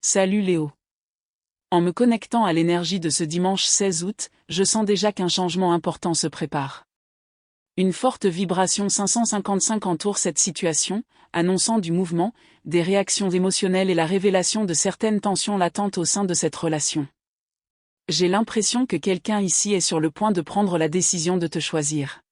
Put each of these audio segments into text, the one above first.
Salut Léo. En me connectant à l'énergie de ce dimanche 16 août, je sens déjà qu'un changement important se prépare. Une forte vibration 555 entoure cette situation, annonçant du mouvement, des réactions émotionnelles et la révélation de certaines tensions latentes au sein de cette relation. J'ai l'impression que quelqu'un ici est sur le point de prendre la décision de te choisir.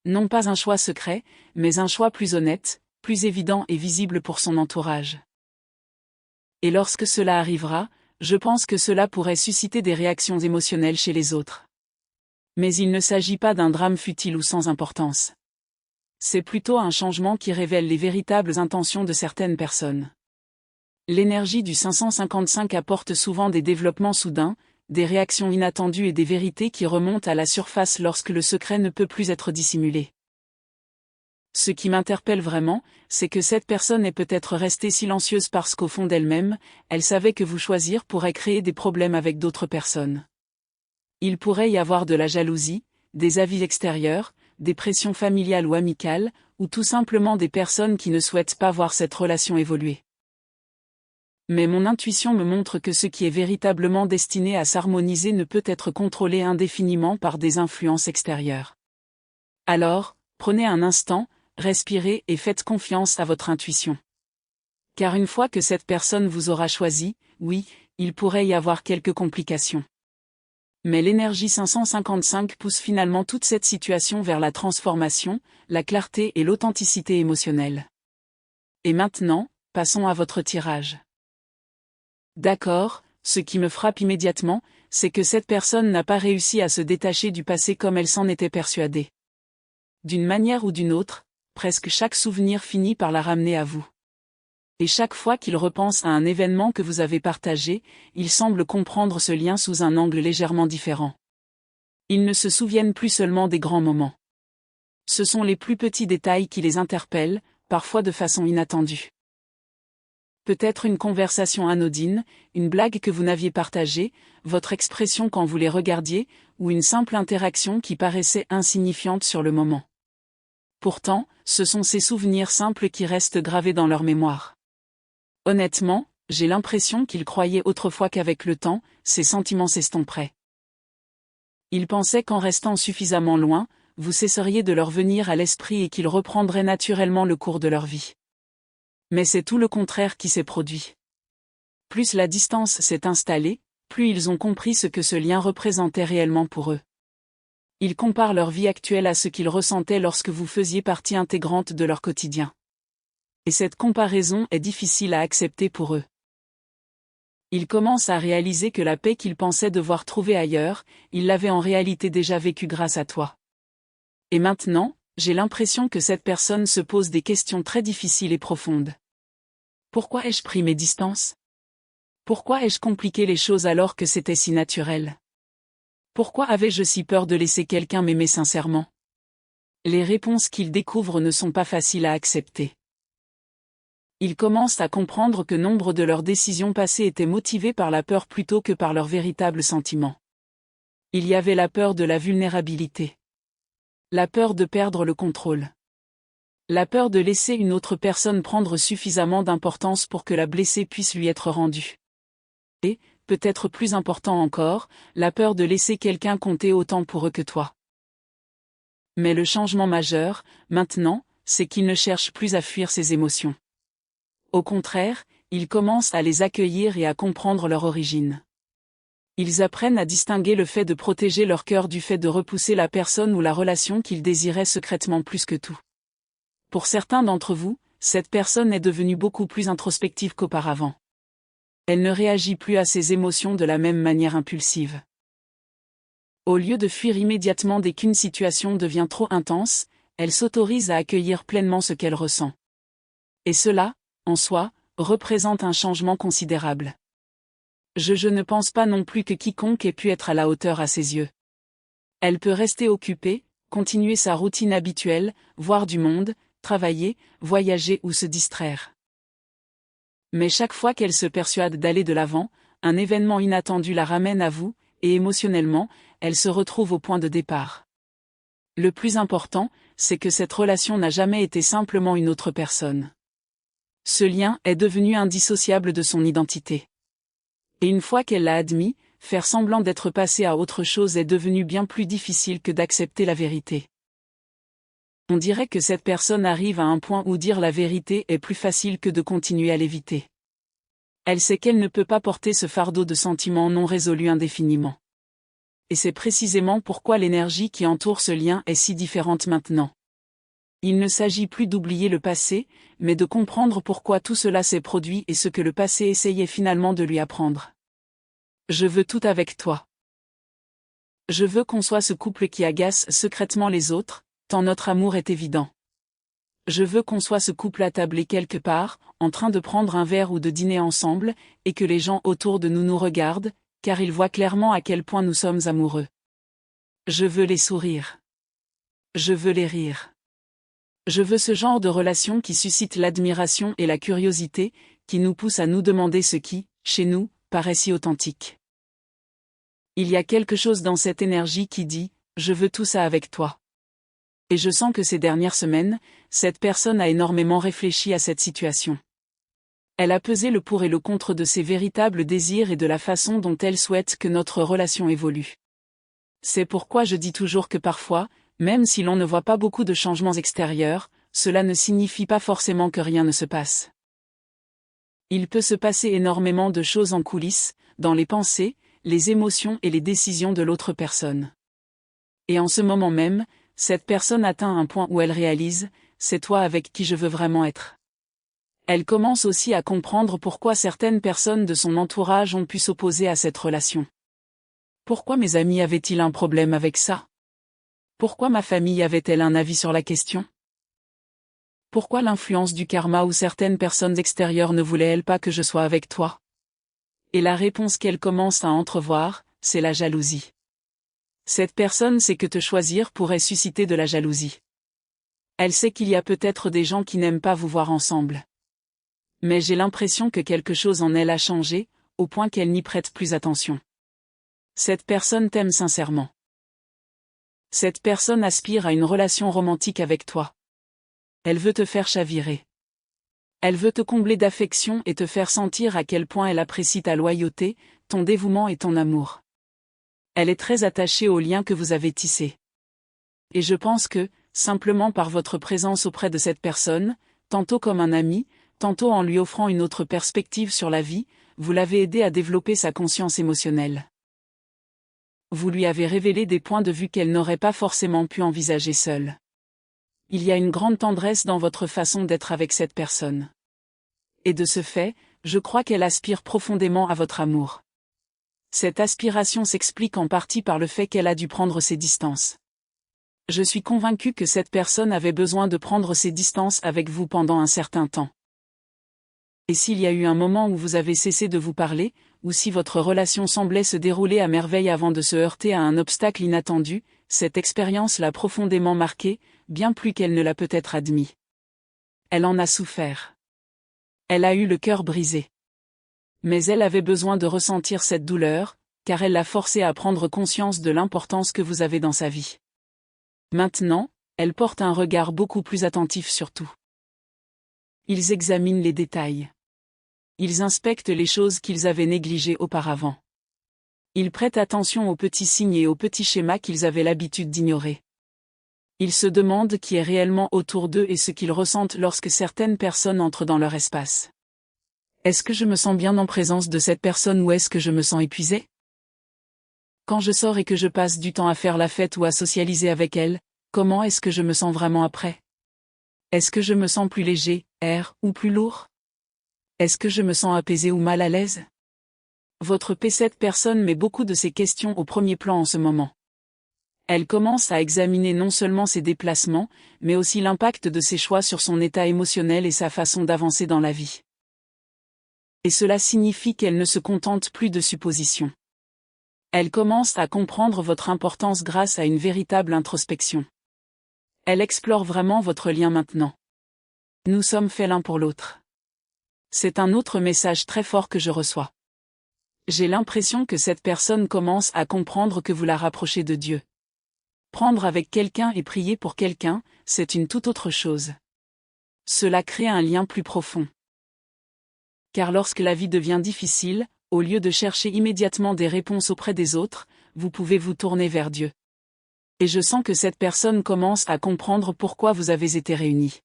Non pas un choix secret, mais un choix plus honnête, plus évident et visible pour son entourage. Et lorsque cela arrivera, je pense que cela pourrait susciter des réactions émotionnelles chez les autres. Mais il ne s'agit pas d'un drame futile ou sans importance. C'est plutôt un changement qui révèle les véritables intentions de certaines personnes. L'énergie du 555 apporte souvent des développements soudains, des réactions inattendues et des vérités qui remontent à la surface lorsque le secret ne peut plus être dissimulé. Ce qui m'interpelle vraiment, c'est que cette personne est peut-être restée silencieuse parce qu'au fond d'elle-même, elle savait que vous choisir pourrait créer des problèmes avec d'autres personnes. Il pourrait y avoir de la jalousie, des avis extérieurs, des pressions familiales ou amicales, ou tout simplement des personnes qui ne souhaitent pas voir cette relation évoluer. Mais mon intuition me montre que ce qui est véritablement destiné à s'harmoniser ne peut être contrôlé indéfiniment par des influences extérieures. Alors, prenez un instant, respirez et faites confiance à votre intuition. Car une fois que cette personne vous aura choisi, oui, il pourrait y avoir quelques complications. Mais l'énergie 555 pousse finalement toute cette situation vers la transformation, la clarté et l'authenticité émotionnelle. Et maintenant, passons à votre tirage. D'accord, ce qui me frappe immédiatement, c'est que cette personne n'a pas réussi à se détacher du passé comme elle s'en était persuadée. D'une manière ou d'une autre, presque chaque souvenir finit par la ramener à vous. Et chaque fois qu'il repense à un événement que vous avez partagé, il semble comprendre ce lien sous un angle légèrement différent. Ils ne se souviennent plus seulement des grands moments. Ce sont les plus petits détails qui les interpellent, parfois de façon inattendue. Peut-être une conversation anodine, une blague que vous n'aviez partagée, votre expression quand vous les regardiez, ou une simple interaction qui paraissait insignifiante sur le moment. Pourtant, ce sont ces souvenirs simples qui restent gravés dans leur mémoire. Honnêtement, j'ai l'impression qu'ils croyaient autrefois qu'avec le temps, ces sentiments s'estomperaient. Ils pensaient qu'en restant suffisamment loin, vous cesseriez de leur venir à l'esprit et qu'ils reprendraient naturellement le cours de leur vie. Mais c'est tout le contraire qui s'est produit. Plus la distance s'est installée, plus ils ont compris ce que ce lien représentait réellement pour eux. Ils comparent leur vie actuelle à ce qu'ils ressentaient lorsque vous faisiez partie intégrante de leur quotidien. Et cette comparaison est difficile à accepter pour eux. Ils commencent à réaliser que la paix qu'ils pensaient devoir trouver ailleurs, ils l'avaient en réalité déjà vécue grâce à toi. Et maintenant, j'ai l'impression que cette personne se pose des questions très difficiles et profondes. Pourquoi ai-je pris mes distances? Pourquoi ai-je compliqué les choses alors que c'était si naturel? Pourquoi avais-je si peur de laisser quelqu'un m'aimer sincèrement? Les réponses qu'ils découvrent ne sont pas faciles à accepter. Ils commencent à comprendre que nombre de leurs décisions passées étaient motivées par la peur plutôt que par leurs véritables sentiments. Il y avait la peur de la vulnérabilité. La peur de perdre le contrôle. La peur de laisser une autre personne prendre suffisamment d'importance pour que la blessée puisse lui être rendue. Et, peut-être plus important encore, la peur de laisser quelqu'un compter autant pour eux que toi. Mais le changement majeur, maintenant, c'est qu'ils ne cherchent plus à fuir ces émotions. Au contraire, ils commencent à les accueillir et à comprendre leur origine. Ils apprennent à distinguer le fait de protéger leur cœur du fait de repousser la personne ou la relation qu'ils désiraient secrètement plus que tout. Pour certains d'entre vous, cette personne est devenue beaucoup plus introspective qu'auparavant. Elle ne réagit plus à ses émotions de la même manière impulsive. Au lieu de fuir immédiatement dès qu'une situation devient trop intense, elle s'autorise à accueillir pleinement ce qu'elle ressent. Et cela, en soi, représente un changement considérable. Je ne pense pas non plus que quiconque ait pu être à la hauteur à ses yeux. Elle peut rester occupée, continuer sa routine habituelle, voir du monde, travailler, voyager ou se distraire. Mais chaque fois qu'elle se persuade d'aller de l'avant, un événement inattendu la ramène à vous, et émotionnellement, elle se retrouve au point de départ. Le plus important, c'est que cette relation n'a jamais été simplement une autre personne. Ce lien est devenu indissociable de son identité. Et une fois qu'elle l'a admis, faire semblant d'être passé à autre chose est devenu bien plus difficile que d'accepter la vérité. On dirait que cette personne arrive à un point où dire la vérité est plus facile que de continuer à l'éviter. Elle sait qu'elle ne peut pas porter ce fardeau de sentiments non résolus indéfiniment. Et c'est précisément pourquoi l'énergie qui entoure ce lien est si différente maintenant. Il ne s'agit plus d'oublier le passé, mais de comprendre pourquoi tout cela s'est produit et ce que le passé essayait finalement de lui apprendre. Je veux tout avec toi. Je veux qu'on soit ce couple qui agace secrètement les autres, tant notre amour est évident. Je veux qu'on soit ce couple attablé quelque part, en train de prendre un verre ou de dîner ensemble, et que les gens autour de nous nous regardent, car ils voient clairement à quel point nous sommes amoureux. Je veux les sourires. Je veux les rires. Je veux ce genre de relation qui suscite l'admiration et la curiosité, qui nous pousse à nous demander ce qui, chez nous, paraît si authentique. Il y a quelque chose dans cette énergie qui dit « Je veux tout ça avec toi ». Et je sens que ces dernières semaines, cette personne a énormément réfléchi à cette situation. Elle a pesé le pour et le contre de ses véritables désirs et de la façon dont elle souhaite que notre relation évolue. C'est pourquoi je dis toujours que parfois, même si l'on ne voit pas beaucoup de changements extérieurs, cela ne signifie pas forcément que rien ne se passe. Il peut se passer énormément de choses en coulisses, dans les pensées, les émotions et les décisions de l'autre personne. Et en ce moment même, cette personne atteint un point où elle réalise « c'est toi avec qui je veux vraiment être ». Elle commence aussi à comprendre pourquoi certaines personnes de son entourage ont pu s'opposer à cette relation. Pourquoi mes amis avaient-ils un problème avec ça? Pourquoi ma famille avait-elle un avis sur la question? Pourquoi l'influence du karma ou certaines personnes extérieures ne voulaient-elles pas que je sois avec toi? Et la réponse qu'elle commence à entrevoir, c'est la jalousie. Cette personne sait que te choisir pourrait susciter de la jalousie. Elle sait qu'il y a peut-être des gens qui n'aiment pas vous voir ensemble. Mais j'ai l'impression que quelque chose en elle a changé, au point qu'elle n'y prête plus attention. Cette personne t'aime sincèrement. Cette personne aspire à une relation romantique avec toi. Elle veut te faire chavirer. Elle veut te combler d'affection et te faire sentir à quel point elle apprécie ta loyauté, ton dévouement et ton amour. Elle est très attachée au lien que vous avez tissé. Et je pense que, simplement par votre présence auprès de cette personne, tantôt comme un ami, tantôt en lui offrant une autre perspective sur la vie, vous l'avez aidé à développer sa conscience émotionnelle. Vous lui avez révélé des points de vue qu'elle n'aurait pas forcément pu envisager seule. Il y a une grande tendresse dans votre façon d'être avec cette personne. Et de ce fait, je crois qu'elle aspire profondément à votre amour. Cette aspiration s'explique en partie par le fait qu'elle a dû prendre ses distances. Je suis convaincu que cette personne avait besoin de prendre ses distances avec vous pendant un certain temps. Et s'il y a eu un moment où vous avez cessé de vous parler, ou si votre relation semblait se dérouler à merveille avant de se heurter à un obstacle inattendu, cette expérience l'a profondément marquée, bien plus qu'elle ne l'a peut-être admis. Elle en a souffert. Elle a eu le cœur brisé. Mais elle avait besoin de ressentir cette douleur, car elle l'a forcé à prendre conscience de l'importance que vous avez dans sa vie. Maintenant, elle porte un regard beaucoup plus attentif sur tout. Ils examinent les détails. Ils inspectent les choses qu'ils avaient négligées auparavant. Ils prêtent attention aux petits signes et aux petits schémas qu'ils avaient l'habitude d'ignorer. Ils se demandent qui est réellement autour d'eux et ce qu'ils ressentent lorsque certaines personnes entrent dans leur espace. Est-ce que je me sens bien en présence de cette personne ou est-ce que je me sens épuisé? Quand je sors et que je passe du temps à faire la fête ou à socialiser avec elle, comment est-ce que je me sens vraiment après? Est-ce que je me sens plus léger, ou plus lourd? Est-ce que je me sens apaisé ou mal à l'aise? Votre P7 personne met beaucoup de ces questions au premier plan en ce moment. Elle commence à examiner non seulement ses déplacements, mais aussi l'impact de ses choix sur son état émotionnel et sa façon d'avancer dans la vie. Et cela signifie qu'elle ne se contente plus de suppositions. Elle commence à comprendre votre importance grâce à une véritable introspection. Elle explore vraiment votre lien maintenant. Nous sommes faits l'un pour l'autre. C'est un autre message très fort que je reçois. J'ai l'impression que cette personne commence à comprendre que vous la rapprochez de Dieu. Prendre avec quelqu'un et prier pour quelqu'un, c'est une toute autre chose. Cela crée un lien plus profond. Car lorsque la vie devient difficile, au lieu de chercher immédiatement des réponses auprès des autres, vous pouvez vous tourner vers Dieu. Et je sens que cette personne commence à comprendre pourquoi vous avez été réunis.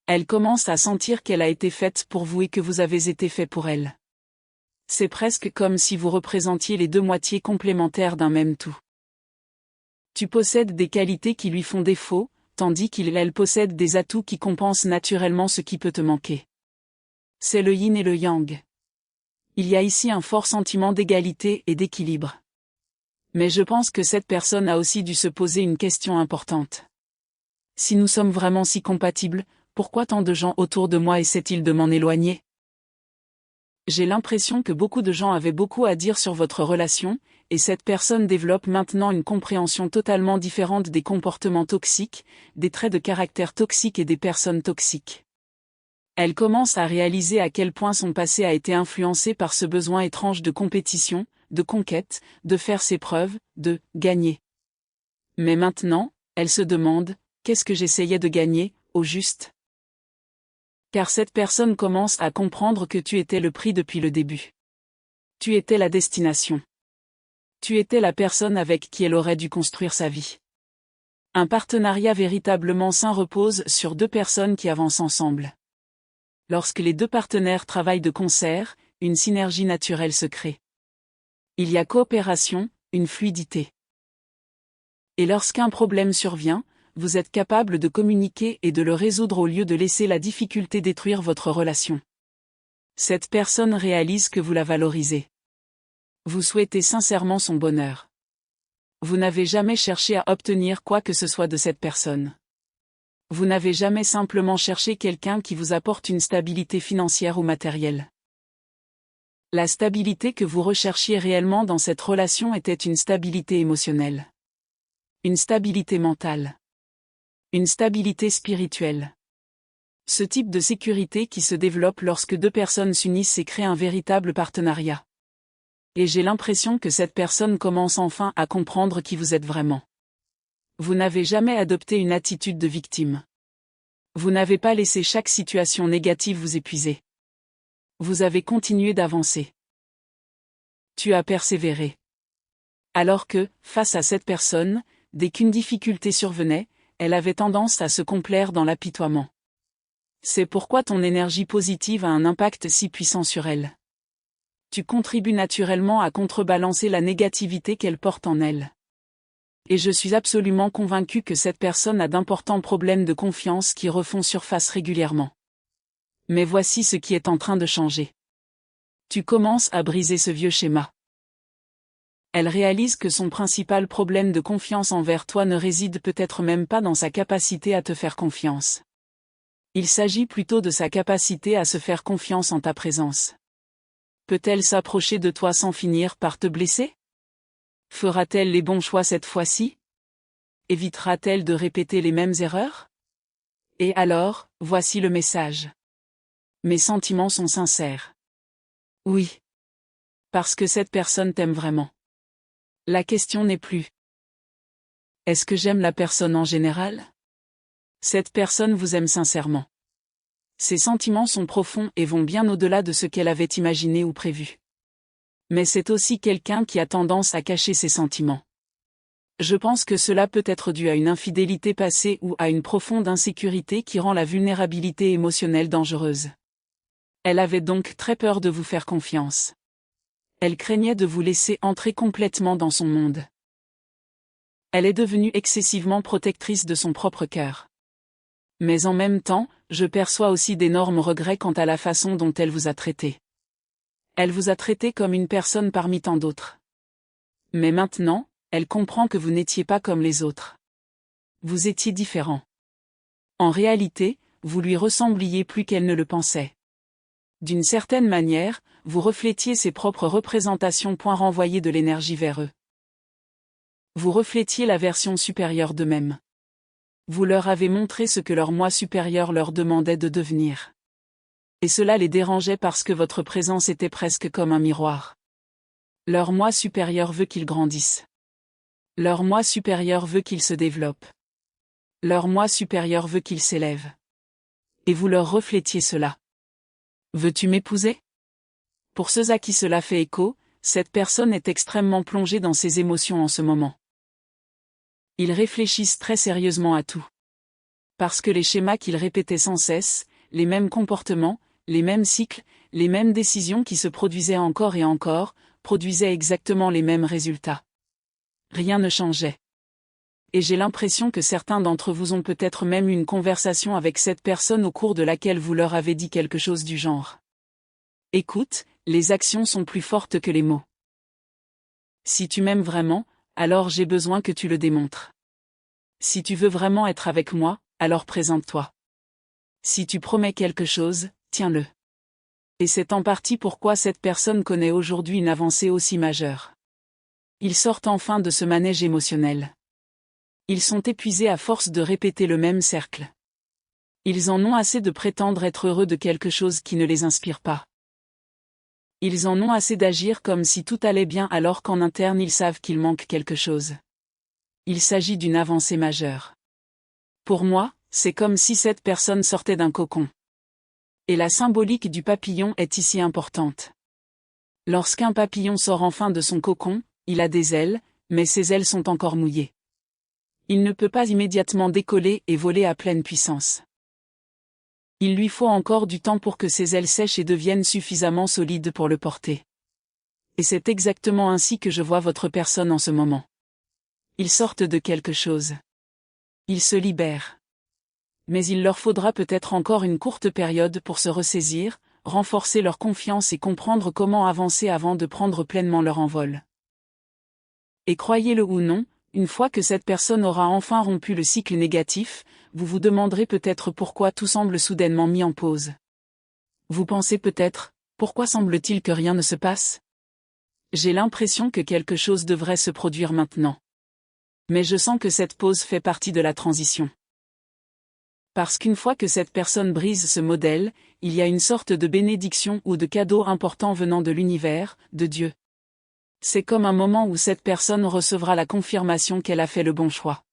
Elle commence à sentir qu'elle a été faite pour vous et que vous avez été fait pour elle. C'est presque comme si vous représentiez les deux moitiés complémentaires d'un même tout. Tu possèdes des qualités qui lui font défaut, tandis qu'elle possède des atouts qui compensent naturellement ce qui peut te manquer. C'est le yin et le yang. Il y a ici un fort sentiment d'égalité et d'équilibre. Mais je pense que cette personne a aussi dû se poser une question importante. Si nous sommes vraiment si compatibles, pourquoi tant de gens autour de moi essaient-ils de m'en éloigner? J'ai l'impression que beaucoup de gens avaient beaucoup à dire sur votre relation, et cette personne développe maintenant une compréhension totalement différente des comportements toxiques, des traits de caractère toxiques et des personnes toxiques. Elle commence à réaliser à quel point son passé a été influencé par ce besoin étrange de compétition, de conquête, de faire ses preuves, de gagner. Mais maintenant, elle se demande, qu'est-ce que j'essayais de gagner, au juste? Car cette personne commence à comprendre que tu étais le prix depuis le début. Tu étais la destination. Tu étais la personne avec qui elle aurait dû construire sa vie. Un partenariat véritablement sain repose sur deux personnes qui avancent ensemble. Lorsque les deux partenaires travaillent de concert, une synergie naturelle se crée. Il y a coopération, une fluidité. Et lorsqu'un problème survient, vous êtes capable de communiquer et de le résoudre au lieu de laisser la difficulté détruire votre relation. Cette personne réalise que vous la valorisez. Vous souhaitez sincèrement son bonheur. Vous n'avez jamais cherché à obtenir quoi que ce soit de cette personne. Vous n'avez jamais simplement cherché quelqu'un qui vous apporte une stabilité financière ou matérielle. La stabilité que vous recherchiez réellement dans cette relation était une stabilité émotionnelle. Une stabilité mentale. Une stabilité spirituelle. Ce type de sécurité qui se développe lorsque deux personnes s'unissent et créent un véritable partenariat. Et j'ai l'impression que cette personne commence enfin à comprendre qui vous êtes vraiment. Vous n'avez jamais adopté une attitude de victime. Vous n'avez pas laissé chaque situation négative vous épuiser. Vous avez continué d'avancer. Tu as persévéré. Alors que, face à cette personne, dès qu'une difficulté survenait, elle avait tendance à se complaire dans l'apitoiement. C'est pourquoi ton énergie positive a un impact si puissant sur elle. Tu contribues naturellement à contrebalancer la négativité qu'elle porte en elle. Et je suis absolument convaincu que cette personne a d'importants problèmes de confiance qui refont surface régulièrement. Mais voici ce qui est en train de changer. Tu commences à briser ce vieux schéma. Elle réalise que son principal problème de confiance envers toi ne réside peut-être même pas dans sa capacité à te faire confiance. Il s'agit plutôt de sa capacité à se faire confiance en ta présence. Peut-elle s'approcher de toi sans finir par te blesser? Fera-t-elle les bons choix cette fois-ci? Évitera-t-elle de répéter les mêmes erreurs? Et alors, voici le message. Mes sentiments sont sincères. Oui. Parce que cette personne t'aime vraiment. La question n'est plus. Est-ce que j'aime la personne en général? Cette personne vous aime sincèrement. Ses sentiments sont profonds et vont bien au-delà de ce qu'elle avait imaginé ou prévu. Mais c'est aussi quelqu'un qui a tendance à cacher ses sentiments. Je pense que cela peut être dû à une infidélité passée ou à une profonde insécurité qui rend la vulnérabilité émotionnelle dangereuse. Elle avait donc très peur de vous faire confiance. Elle craignait de vous laisser entrer complètement dans son monde. Elle est devenue excessivement protectrice de son propre cœur. Mais en même temps, je perçois aussi d'énormes regrets quant à la façon dont elle vous a traité. Elle vous a traité comme une personne parmi tant d'autres. Mais maintenant, elle comprend que vous n'étiez pas comme les autres. Vous étiez différent. En réalité, vous lui ressembliez plus qu'elle ne le pensait. D'une certaine manière, vous reflétiez ses propres représentations renvoyées de l'énergie vers eux. Vous reflétiez la version supérieure d'eux-mêmes. Vous leur avez montré ce que leur moi supérieur leur demandait de devenir. Et cela les dérangeait parce que votre présence était presque comme un miroir. Leur moi supérieur veut qu'ils grandissent. Leur moi supérieur veut qu'ils se développent. Leur moi supérieur veut qu'ils s'élèvent. Et vous leur reflétiez cela. Veux-tu m'épouser? Pour ceux à qui cela fait écho, cette personne est extrêmement plongée dans ses émotions en ce moment. Ils réfléchissent très sérieusement à tout. Parce que les schémas qu'ils répétaient sans cesse, les mêmes comportements, les mêmes cycles, les mêmes décisions qui se produisaient encore et encore, produisaient exactement les mêmes résultats. Rien ne changeait. Et j'ai l'impression que certains d'entre vous ont peut-être même eu une conversation avec cette personne au cours de laquelle vous leur avez dit quelque chose du genre. Écoute, les actions sont plus fortes que les mots. Si tu m'aimes vraiment, alors j'ai besoin que tu le démontres. Si tu veux vraiment être avec moi, alors présente-toi. Si tu promets quelque chose, tiens-le. Et c'est en partie pourquoi cette personne connaît aujourd'hui une avancée aussi majeure. Ils sortent enfin de ce manège émotionnel. Ils sont épuisés à force de répéter le même cercle. Ils en ont assez de prétendre être heureux de quelque chose qui ne les inspire pas. Ils en ont assez d'agir comme si tout allait bien alors qu'en interne ils savent qu'il manque quelque chose. Il s'agit d'une avancée majeure. Pour moi, c'est comme si cette personne sortait d'un cocon. Et la symbolique du papillon est ici importante. Lorsqu'un papillon sort enfin de son cocon, il a des ailes, mais ses ailes sont encore mouillées. Il ne peut pas immédiatement décoller et voler à pleine puissance. Il lui faut encore du temps pour que ses ailes sèchent et deviennent suffisamment solides pour le porter. Et c'est exactement ainsi que je vois votre personne en ce moment. Ils sortent de quelque chose. Ils se libèrent. Mais il leur faudra peut-être encore une courte période pour se ressaisir, renforcer leur confiance et comprendre comment avancer avant de prendre pleinement leur envol. Et croyez-le ou non, une fois que cette personne aura enfin rompu le cycle négatif, vous vous demanderez peut-être pourquoi tout semble soudainement mis en pause. Vous pensez peut-être, pourquoi semble-t-il que rien ne se passe? J'ai l'impression que quelque chose devrait se produire maintenant. Mais je sens que cette pause fait partie de la transition. Parce qu'une fois que cette personne brise ce modèle, il y a une sorte de bénédiction ou de cadeau important venant de l'univers, de Dieu. C'est comme un moment où cette personne recevra la confirmation qu'elle a fait le bon choix.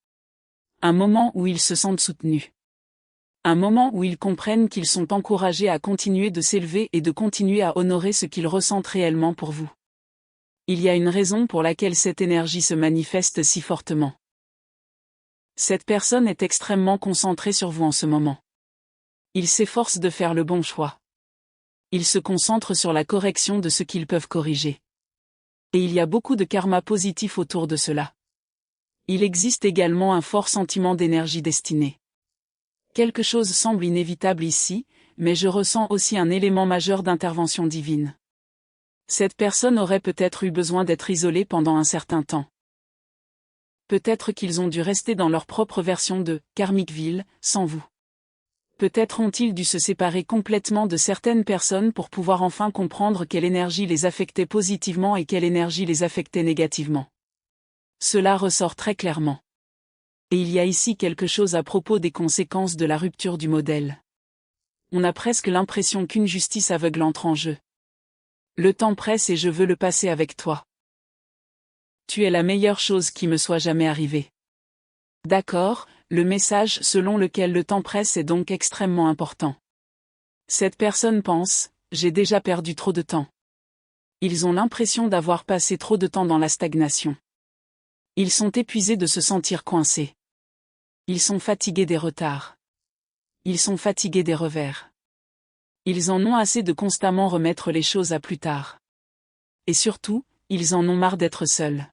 Un moment où ils se sentent soutenus. Un moment où ils comprennent qu'ils sont encouragés à continuer de s'élever et de continuer à honorer ce qu'ils ressentent réellement pour vous. Il y a une raison pour laquelle cette énergie se manifeste si fortement. Cette personne est extrêmement concentrée sur vous en ce moment. Ils s'efforcent de faire le bon choix. Ils se concentrent sur la correction de ce qu'ils peuvent corriger. Et il y a beaucoup de karma positif autour de cela. Il existe également un fort sentiment d'énergie destinée. Quelque chose semble inévitable ici, mais je ressens aussi un élément majeur d'intervention divine. Cette personne aurait peut-être eu besoin d'être isolée pendant un certain temps. Peut-être qu'ils ont dû rester dans leur propre version de « Karmicville » sans vous. Peut-être ont-ils dû se séparer complètement de certaines personnes pour pouvoir enfin comprendre quelle énergie les affectait positivement et quelle énergie les affectait négativement. Cela ressort très clairement. Et il y a ici quelque chose à propos des conséquences de la rupture du modèle. On a presque l'impression qu'une justice aveugle entre en jeu. Le temps presse et je veux le passer avec toi. Tu es la meilleure chose qui me soit jamais arrivée. D'accord, le message selon lequel le temps presse est donc extrêmement important. Cette personne pense, j'ai déjà perdu trop de temps. Ils ont l'impression d'avoir passé trop de temps dans la stagnation. Ils sont épuisés de se sentir coincés. Ils sont fatigués des retards. Ils sont fatigués des revers. Ils en ont assez de constamment remettre les choses à plus tard. Et surtout, ils en ont marre d'être seuls.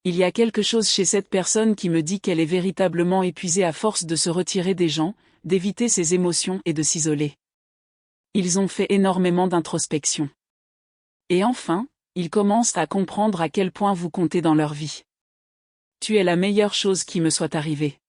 Il y a quelque chose chez cette personne qui me dit qu'elle est véritablement épuisée à force de se retirer des gens, d'éviter ses émotions et de s'isoler. Ils ont fait énormément d'introspection. Et enfin, ils commencent à comprendre à quel point vous comptez dans leur vie. Tu es la meilleure chose qui me soit arrivée.